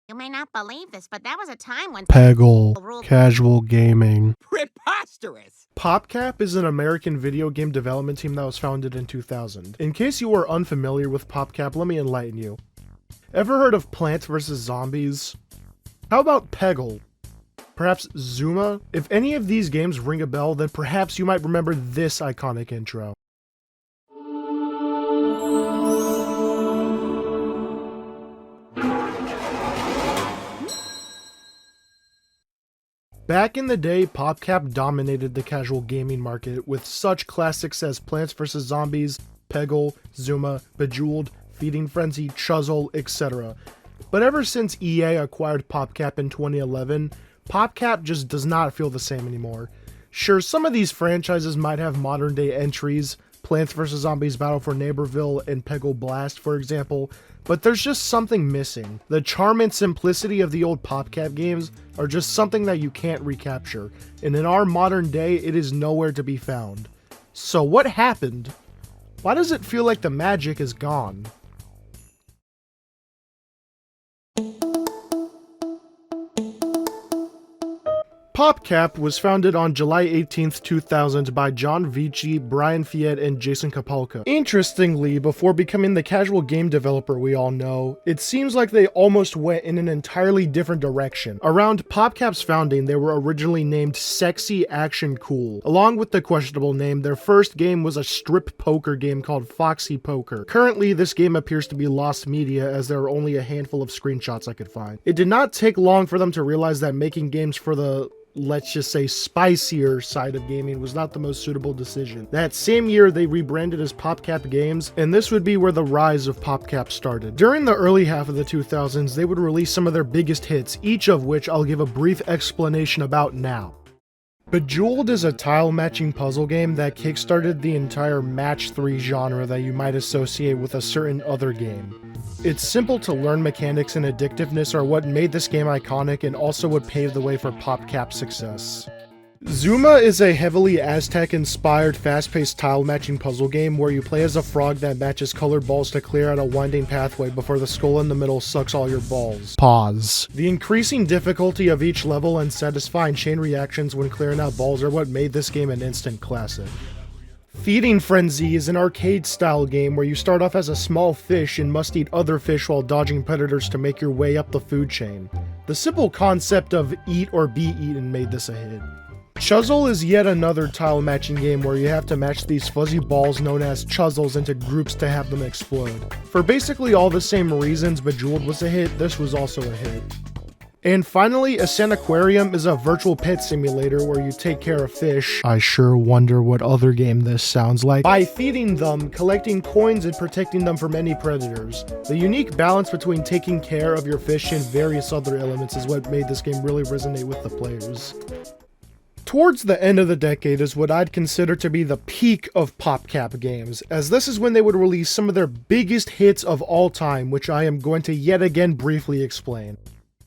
You may not believe this, but that was a time when Peggle. Casual gaming. Preposterous! PopCap is an American video game development team that was founded in 2000. In case you are unfamiliar with PopCap, let me enlighten you. Ever heard of Plants vs. Zombies? How about Peggle? Perhaps Zuma? If any of these games ring a bell, then perhaps you might remember this iconic intro. Back in the day, PopCap dominated the casual gaming market with such classics as Plants vs. Zombies, Peggle, Zuma, Bejeweled, Feeding Frenzy, Chuzzle, etc. But ever since EA acquired PopCap in 2011, PopCap just does not feel the same anymore. Sure, some of these franchises might have modern day entries, Plants vs. Zombies Battle for Neighborville and Peggle Blast for example, but there's just something missing. The charm and simplicity of the old PopCap games are just something that you can't recapture, and in our modern day it is nowhere to be found. So what happened? Why does it feel like the magic is gone? PopCap was founded on July 18th, 2000 by John Vici, Brian Fiat, and Jason Kapalka. Interestingly, before becoming the casual game developer we all know, it seems like they almost went in an entirely different direction. Around PopCap's founding, they were originally named Sexy Action Cool. Along with the questionable name, their first game was a strip poker game called Foxy Poker. Currently, this game appears to be lost media as there are only a handful of screenshots I could find. It did not take long for them to realize that making games for the, let's just say, spicier side of gaming was not the most suitable decision. That same year, they rebranded as PopCap Games, and this would be where the rise of PopCap started. During the early half of the 2000s, they would release some of their biggest hits, each of which I'll give a brief explanation about now. Bejeweled is a tile-matching puzzle game that kickstarted the entire Match 3 genre that you might associate with a certain other game. Its simple to learn mechanics and addictiveness are what made this game iconic and also what paved the way for PopCap's success. Zuma is a heavily Aztec-inspired, fast-paced tile-matching puzzle game where you play as a frog that matches colored balls to clear out a winding pathway before the skull in the middle sucks all your balls. Pause. The increasing difficulty of each level and satisfying chain reactions when clearing out balls are what made this game an instant classic. Feeding Frenzy is an arcade-style game where you start off as a small fish and must eat other fish while dodging predators to make your way up the food chain. The simple concept of eat or be eaten made this a hit. Chuzzle is yet another tile matching game where you have to match these fuzzy balls known as chuzzles into groups to have them explode. For basically all the same reasons Bejeweled was a hit, this was also a hit. And finally, a Aquarium is a virtual pet simulator where you take care of fish. I sure wonder what other game this sounds like. By feeding them, collecting coins, and protecting them from any predators. The unique balance between taking care of your fish and various other elements is what made this game really resonate with the players. Towards the end of the decade is what I'd consider to be the peak of PopCap games, as this is when they would release some of their biggest hits of all time, which I am going to yet again briefly explain.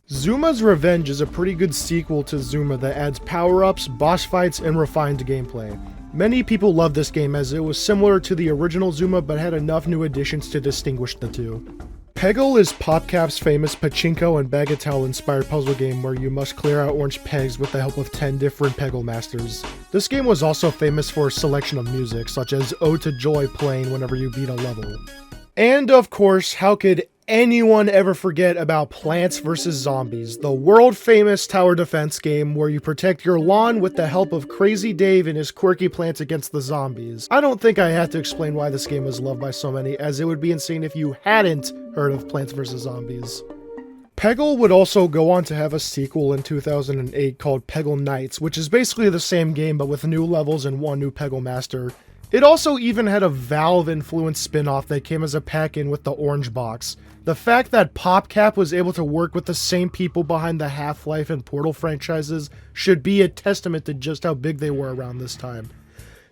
Zuma's Revenge is a pretty good sequel to Zuma that adds power-ups, boss fights, and refined gameplay. Many people love this game as it was similar to the original Zuma but had enough new additions to distinguish the two. Peggle is PopCap's famous pachinko and bagatelle-inspired puzzle game where you must clear out orange pegs with the help of 10 different Peggle masters. This game was also famous for a selection of music, such as Ode to Joy playing whenever you beat a level. And of course, how could anyone ever forget about Plants vs. Zombies, the world-famous tower defense game where you protect your lawn with the help of Crazy Dave and his quirky plants against the zombies. I don't think I have to explain why this game was loved by so many, as it would be insane if you hadn't heard of Plants vs. Zombies. Peggle would also go on to have a sequel in 2008 called Peggle Knights, which is basically the same game but with new levels and one new Peggle master. It also even had a Valve-influenced spin-off that came as a pack-in with the orange box. The fact that PopCap was able to work with the same people behind the Half-Life and Portal franchises should be a testament to just how big they were around this time.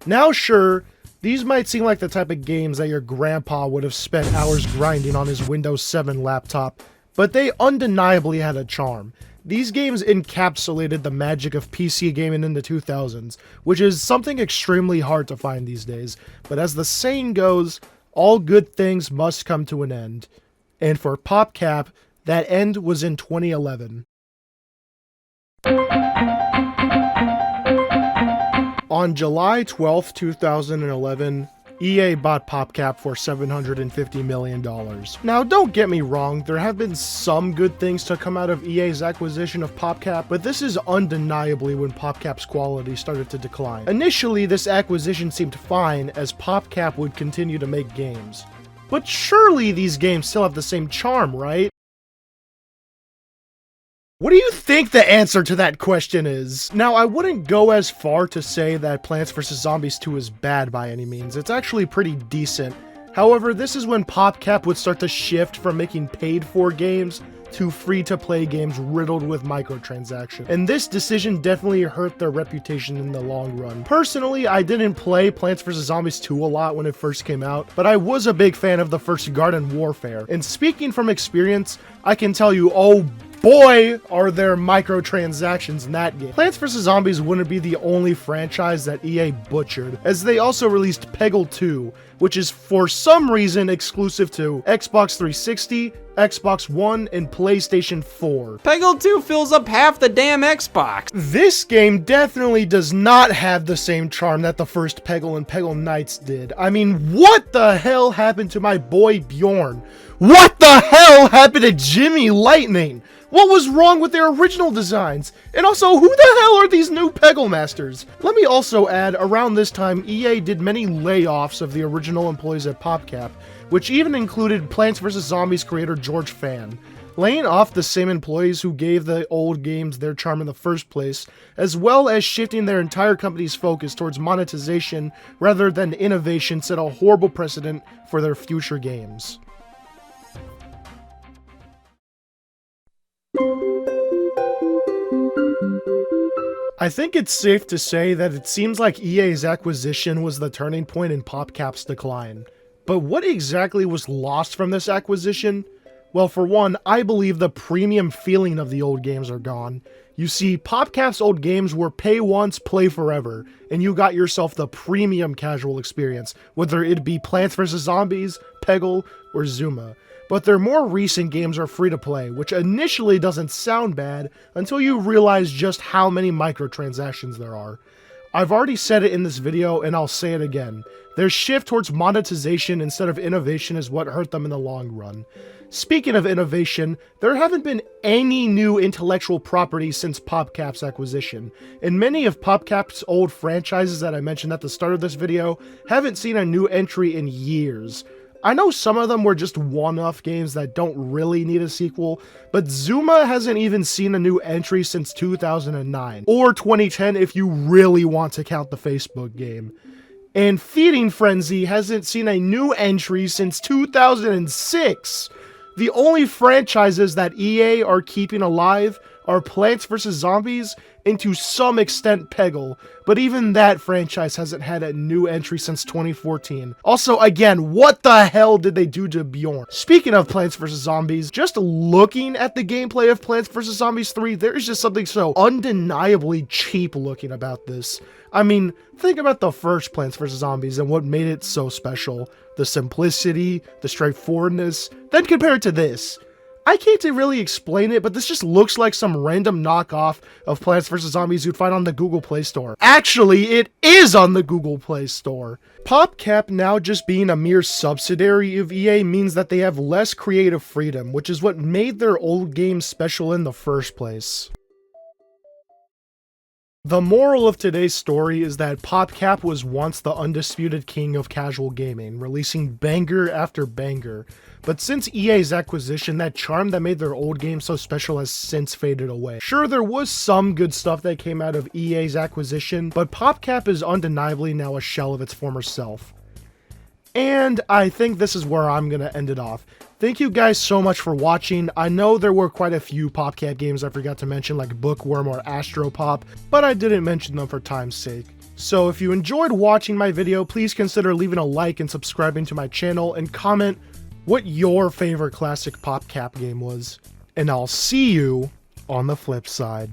Now sure, these might seem like the type of games that your grandpa would have spent hours grinding on his Windows 7 laptop, but they undeniably had a charm. These games encapsulated the magic of PC gaming in the 2000s, which is something extremely hard to find these days. But as the saying goes, all good things must come to an end. And for PopCap, that end was in 2011. On July 12, 2011, EA bought PopCap for $750 million. Now, don't get me wrong, there have been some good things to come out of EA's acquisition of PopCap, but this is undeniably when PopCap's quality started to decline. Initially, this acquisition seemed fine, as PopCap would continue to make games. But surely these games still have the same charm, right? What do you think the answer to that question is? Now, I wouldn't go as far to say that Plants vs. Zombies 2 is bad by any means. It's actually pretty decent. However, this is when PopCap would start to shift from making paid-for games to free-to-play games riddled with microtransactions. And this decision definitely hurt their reputation in the long run. Personally, I didn't play Plants vs. Zombies 2 a lot when it first came out, but I was a big fan of the first Garden Warfare. And speaking from experience, I can tell you, oh boy, are there microtransactions in that game. Plants vs. Zombies wouldn't be the only franchise that EA butchered, as they also released Peggle 2, which is for some reason exclusive to Xbox 360, Xbox One, and PlayStation 4. Peggle 2 fills up half the damn Xbox. This game definitely does not have the same charm that the first Peggle and Peggle Knights did. I mean, what the hell happened to my boy Bjorn? What the hell happened to Jimmy Lightning? What was wrong with their original designs? And also, who the hell are these new Peggle Masters? Let me also add, around this time, EA did many layoffs of the original employees at PopCap, which even included Plants vs. Zombies creator George Fan, laying off the same employees who gave the old games their charm in the first place, as well as shifting their entire company's focus towards monetization rather than innovation, set a horrible precedent for their future games. I think it's safe to say that it seems like EA's acquisition was the turning point in PopCap's decline. But what exactly was lost from this acquisition? Well, for one, I believe the premium feeling of the old games are gone. You see, PopCap's old games were pay once, play forever, and you got yourself the premium casual experience, whether it be Plants vs. Zombies, Peggle, or Zuma. But their more recent games are free to play, which initially doesn't sound bad until you realize just how many microtransactions there are. I've already said it in this video, and I'll say it again. Their shift towards monetization instead of innovation is what hurt them in the long run. Speaking of innovation, there haven't been any new intellectual property since PopCap's acquisition, and many of PopCap's old franchises that I mentioned at the start of this video haven't seen a new entry in years. I know some of them were just one-off games that don't really need a sequel, but Zuma hasn't even seen a new entry since 2009, or 2010 if you really want to count the Facebook game. And Feeding Frenzy hasn't seen a new entry since 2006. The only franchises that EA are keeping alive are Plants vs. Zombies, and to some extent Peggle, but even that franchise hasn't had a new entry since 2014. Also, again, what the hell did they do to Bjorn? Speaking of Plants vs. Zombies, just looking at the gameplay of Plants vs. Zombies 3, there's just something so undeniably cheap looking about this. I mean, think about the first Plants vs. Zombies and what made it so special. The simplicity, the straightforwardness, then compare it to this. I can't really explain it, but this just looks like some random knockoff of Plants vs. Zombies you'd find on the Google Play Store. Actually, it is on the Google Play Store. PopCap now just being a mere subsidiary of EA means that they have less creative freedom, which is what made their old games special in the first place. The moral of today's story is that PopCap was once the undisputed king of casual gaming, releasing banger after banger. But since EA's acquisition, that charm that made their old games so special has since faded away. Sure, there was some good stuff that came out of EA's acquisition, but PopCap is undeniably now a shell of its former self. And I think this is where I'm gonna end it off. Thank you guys so much for watching. I know there were quite a few PopCap games I forgot to mention, like Bookworm or Astropop, but I didn't mention them for time's sake. So if you enjoyed watching my video, please consider leaving a like and subscribing to my channel, and comment what your favorite classic PopCap game was. And I'll see you on the flip side.